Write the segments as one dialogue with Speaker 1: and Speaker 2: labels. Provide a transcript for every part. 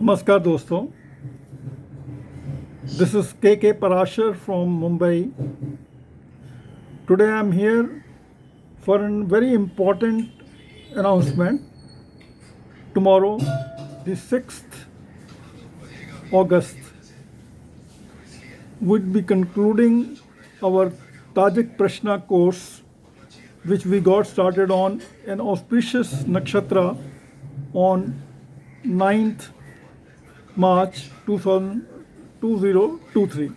Speaker 1: नमस्कार दोस्तों, this is K K Parashar from Mumbai. Today I am here for a very important announcement. Tomorrow, the 6th August, we'll be concluding our Tajik Prashna Course, which we got started on an auspicious nakshatra on 9th March 2023.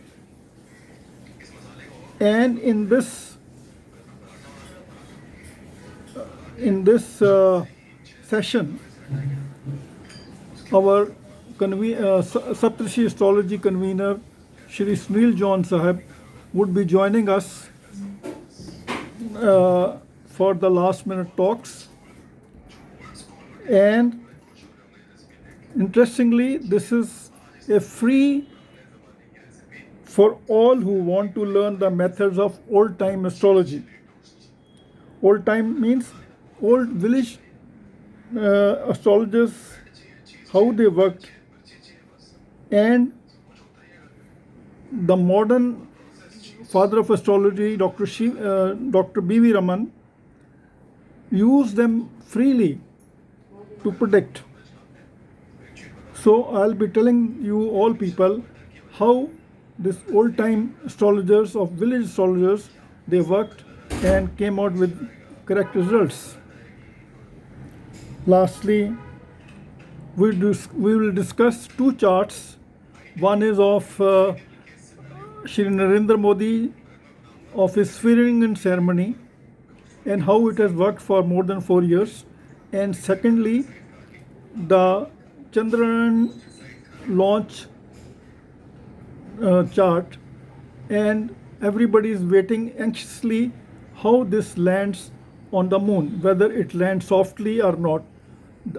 Speaker 1: And in this session, our Saptarishis Astrology convener, Shri Sunil John Sahib, would be joining us for the last minute talks. And interestingly, this is a free for all who want to learn the methods of old time astrology. Old time means old village astrologers, how they worked, and the modern father of astrology, Dr. B.V. Raman, used them freely to predict. So I'll be telling you all people how this old time astrologers of village astrologers, they worked and came out with correct results. Lastly, we will discuss two charts. One is of Shri Narendra Modi, of his swearing-in ceremony and how it has worked for more than 4 years. And secondly, the Chandrayaan launch chart, and everybody is waiting anxiously how this lands on the moon, whether it lands softly or not.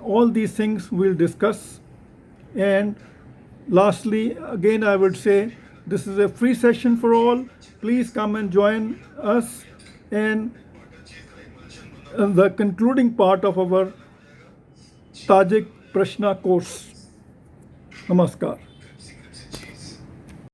Speaker 1: All these things we'll discuss. And lastly, again I would say this is a free session for all. Please come and join us in the concluding part of our Tajik Prashna Course. Namaskar.